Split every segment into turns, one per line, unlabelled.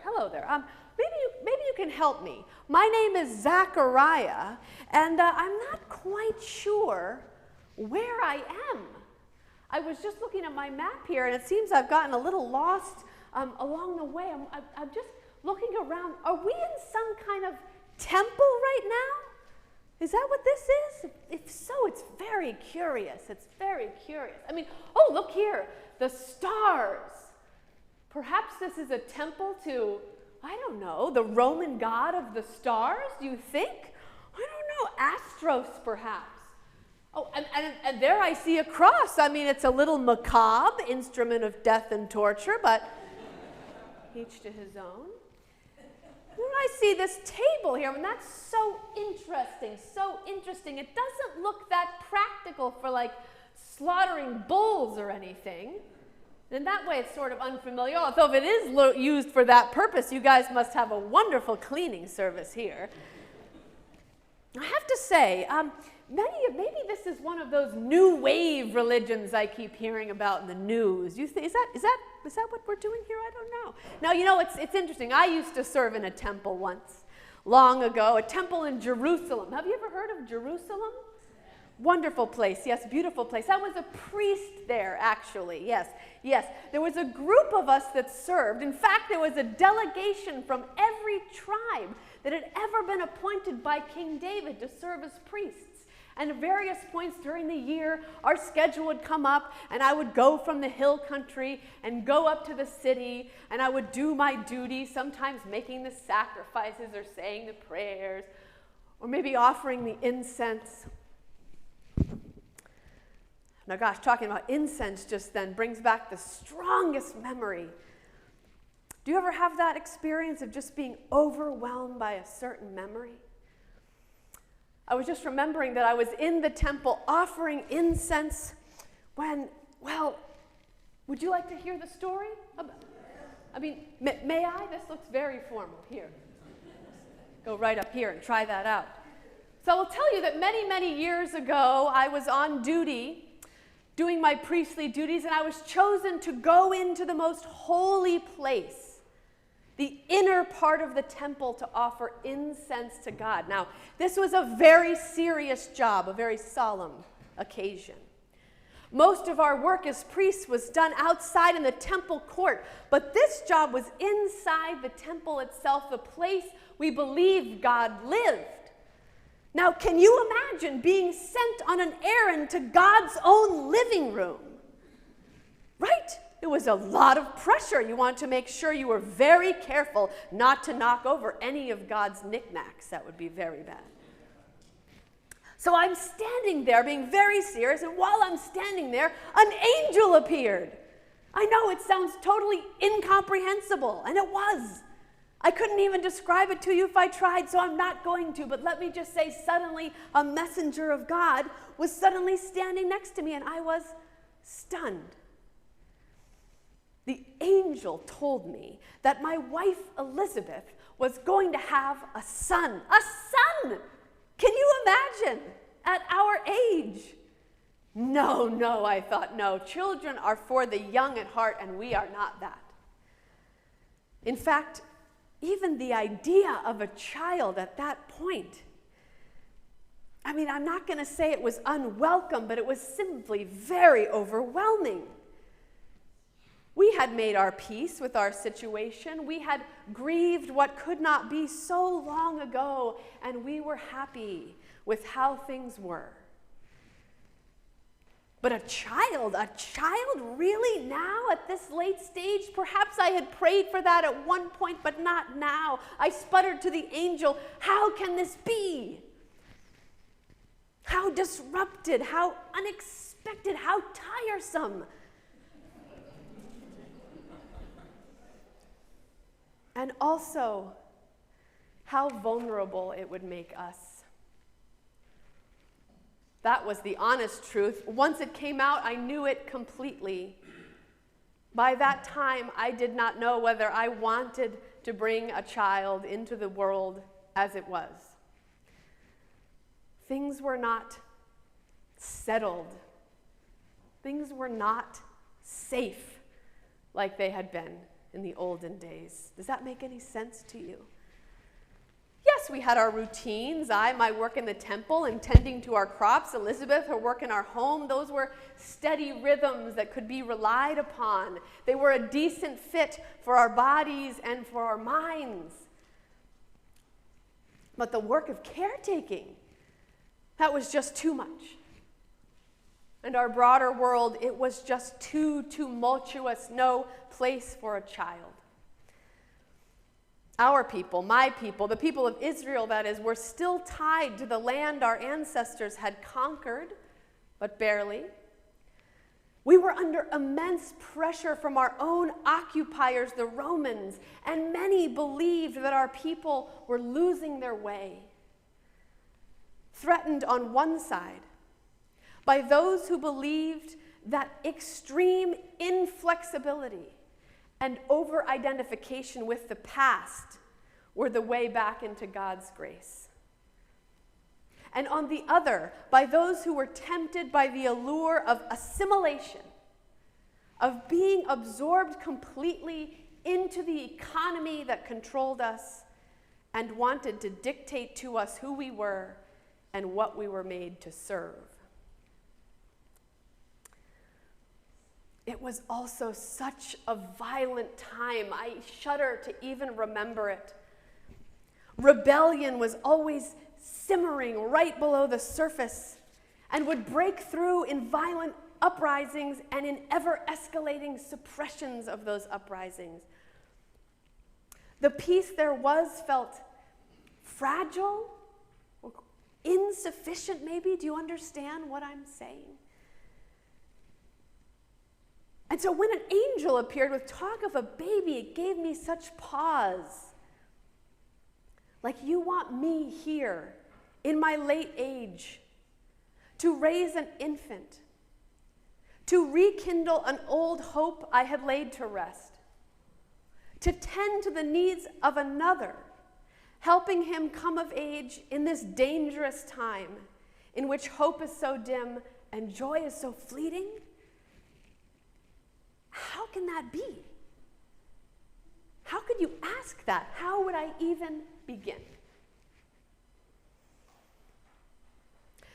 hello there. Maybe you can help me. My name is Zachariah, and I'm not quite sure where I am. I was just looking at my map here, and it seems I've gotten a little lost along the way. I'm just looking around. Are we in some kind of temple right now? Is that what this is? If so, it's very curious. It's very curious. I mean, oh, look here, the stars. Perhaps this is a temple to, I don't know, the Roman god of the stars, do you think? I don't know, Astros perhaps. Oh, and there I see a cross. I mean, it's a little macabre instrument of death and torture, but each to his own. When I see this table here, I mean, that's so interesting, so interesting. It doesn't look that practical for like slaughtering bulls or anything. In that way, it's sort of unfamiliar. Although if it is used for that purpose, you guys must have a wonderful cleaning service here. I have to say, maybe this is one of those new wave religions I keep hearing about in the news. Is that what we're doing here? I don't know. Now, you know, it's interesting. I used to serve in a temple once, long ago, a temple in Jerusalem. Have you ever heard of Jerusalem? Wonderful place, yes, beautiful place. I was a priest there, actually, yes. There was a group of us that served. In fact, there was a delegation from every tribe that had ever been appointed by King David to serve as priests. And at various points during the year, our schedule would come up, and I would go from the hill country and go up to the city, and I would do my duty, sometimes making the sacrifices or saying the prayers, or maybe offering the incense. Now, gosh, talking about incense just then brings back the strongest memory. Do you ever have that experience of just being overwhelmed by a certain memory? I was just remembering that I was in the temple offering incense when, well, would you like to hear the story? I mean, may I? This looks very formal. Here. Go right up here and try that out. So I'll tell you that many, many years ago, I was on duty doing my priestly duties, and I was chosen to go into the most holy place, the inner part of the temple, to offer incense to God. Now, this was a very serious job, a very solemn occasion. Most of our work as priests was done outside in the temple court, but this job was inside the temple itself, the place we believed God lived. Now, can you imagine being sent on an errand to God's own living room? Right? It was a lot of pressure. You want to make sure you were very careful not to knock over any of God's knickknacks. That would be very bad. So I'm standing there being very serious, and while I'm standing there, an angel appeared. I know it sounds totally incomprehensible, and it was. I couldn't even describe it to you if I tried, so I'm not going to. But let me just say, suddenly a messenger of God was suddenly standing next to me, and I was stunned. The angel told me that my wife Elizabeth was going to have a son. A son! Can you imagine? At our age? No, I thought, no. Children are for the young at heart, and we are not that. In fact, even the idea of a child at that point, I mean, I'm not going to say it was unwelcome, but it was simply very overwhelming. We had made our peace with our situation. We had grieved what could not be so long ago, and we were happy with how things were. But a child really now at this late stage? Perhaps I had prayed for that at one point, but not now. I sputtered to the angel, how can this be? How disrupted, how unexpected, how tiresome. And also, how vulnerable it would make us. That was the honest truth. Once it came out, I knew it completely. By that time, I did not know whether I wanted to bring a child into the world as it was. Things were not settled. Things were not safe like they had been in the olden days. Does that make any sense to you? Yes, we had our routines. My work in the temple and tending to our crops. Elizabeth, her work in our home. Those were steady rhythms that could be relied upon. They were a decent fit for our bodies and for our minds. But the work of caretaking, that was just too much. And our broader world, it was just too tumultuous, no place for a child. Our people, my people, the people of Israel, that is, were still tied to the land our ancestors had conquered, but barely. We were under immense pressure from our own occupiers, the Romans, and many believed that our people were losing their way. Threatened on one side by those who believed that extreme inflexibility and over-identification with the past were the way back into God's grace. And on the other, by those who were tempted by the allure of assimilation, of being absorbed completely into the economy that controlled us and wanted to dictate to us who we were and what we were made to serve. It was also such a violent time. I shudder to even remember it. Rebellion was always simmering right below the surface and would break through in violent uprisings and in ever-escalating suppressions of those uprisings. The peace there was felt fragile, or insufficient maybe. Do you understand what I'm saying? And so when an angel appeared with talk of a baby, it gave me such pause. Like, you want me here in my late age to raise an infant, to rekindle an old hope I had laid to rest, to tend to the needs of another, helping him come of age in this dangerous time in which hope is so dim and joy is so fleeting? How can that be? How could you ask that? How would I even begin?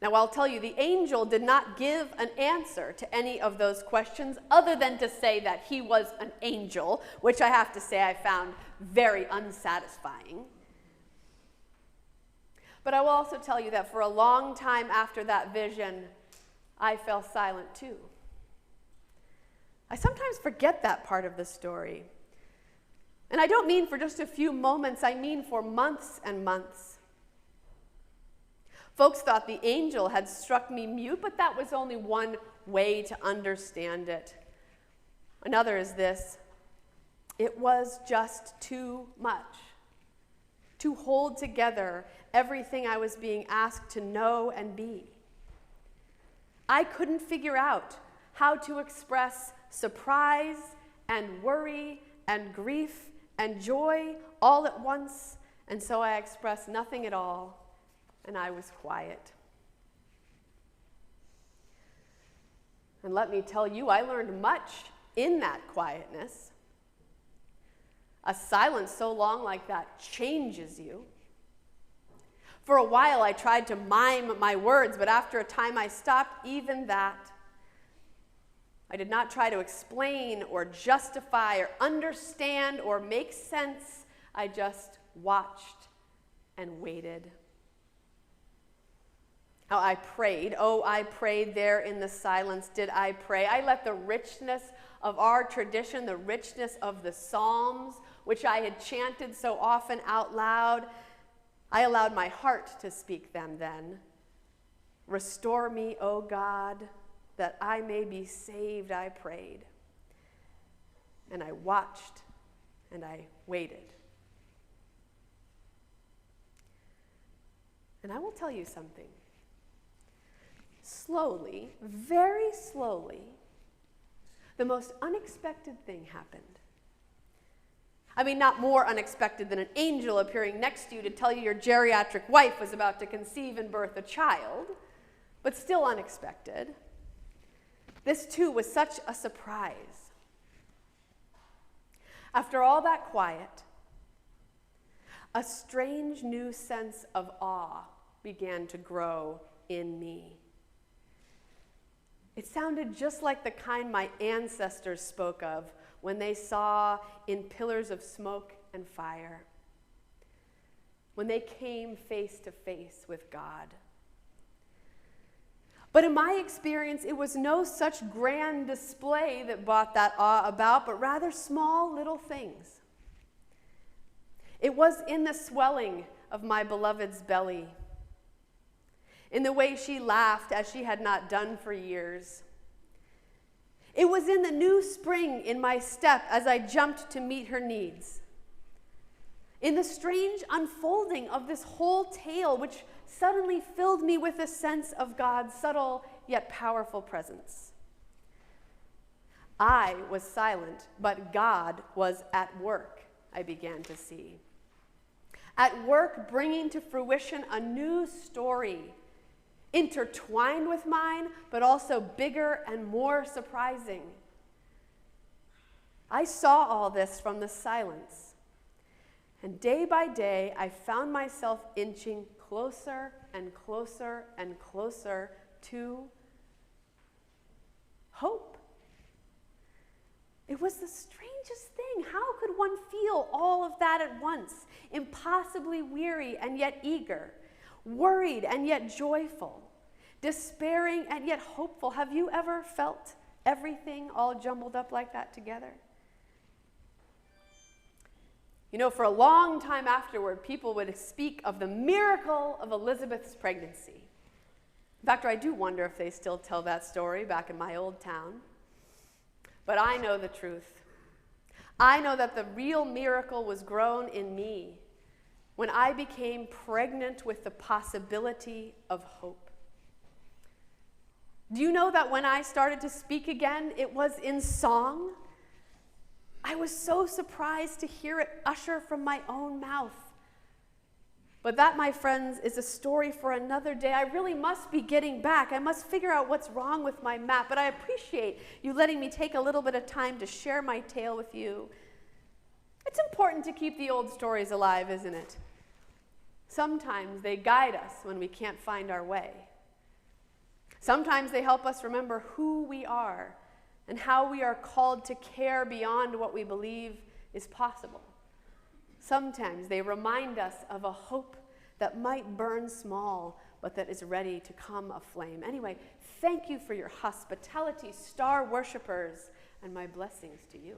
Now, I'll tell you, the angel did not give an answer to any of those questions other than to say that he was an angel, which I have to say I found very unsatisfying. But I will also tell you that for a long time after that vision, I fell silent too. I sometimes forget that part of the story. And I don't mean for just a few moments, I mean for months and months. Folks thought the angel had struck me mute, but that was only one way to understand it. Another is this: it was just too much to hold together everything I was being asked to know and be. I couldn't figure out how to express surprise and worry and grief and joy all at once, and so I expressed nothing at all, and I was quiet. And let me tell you, I learned much in that quietness. A silence so long like that changes you. For a while I tried to mime my words, but after a time I stopped even that. I did not try to explain or justify or understand or make sense. I just watched and waited. How I prayed. Oh, I prayed there in the silence. Did I pray? I let the richness of our tradition, the richness of the Psalms, which I had chanted so often out loud, I allowed my heart to speak them then. Restore me, O God, that I may be saved, I prayed. And I watched and I waited. And I will tell you something. Slowly, very slowly, the most unexpected thing happened. I mean, not more unexpected than an angel appearing next to you to tell you your geriatric wife was about to conceive and birth a child, but still unexpected. This, too, was such a surprise. After all that quiet, a strange new sense of awe began to grow in me. It sounded just like the kind my ancestors spoke of when they saw in pillars of smoke and fire, when they came face to face with God. But in my experience, it was no such grand display that brought that awe about, but rather small little things. It was in the swelling of my beloved's belly, in the way she laughed as she had not done for years. It was in the new spring in my step as I jumped to meet her needs. In the strange unfolding of this whole tale, which suddenly filled me with a sense of God's subtle yet powerful presence. I was silent, but God was at work, I began to see. At work bringing to fruition a new story, intertwined with mine, but also bigger and more surprising. I saw all this from the silence, and day by day I found myself inching closer and closer and closer to hope. It was the strangest thing. How could one feel all of that at once? Impossibly weary and yet eager, worried and yet joyful, despairing and yet hopeful. Have you ever felt everything all jumbled up like that together? You know, for a long time afterward, people would speak of the miracle of Elizabeth's pregnancy. In fact, I do wonder if they still tell that story back in my old town. But I know the truth. I know that the real miracle was grown in me when I became pregnant with the possibility of hope. Do you know that when I started to speak again, it was in song? I was so surprised to hear it usher from my own mouth. But that, my friends, is a story for another day. I really must be getting back. I must figure out what's wrong with my map. But I appreciate you letting me take a little bit of time to share my tale with you. It's important to keep the old stories alive, isn't it? Sometimes they guide us when we can't find our way. Sometimes they help us remember who we are and how we are called to care beyond what we believe is possible. Sometimes they remind us of a hope that might burn small, but that is ready to come aflame. Anyway, thank you for your hospitality, star worshipers, and my blessings to you.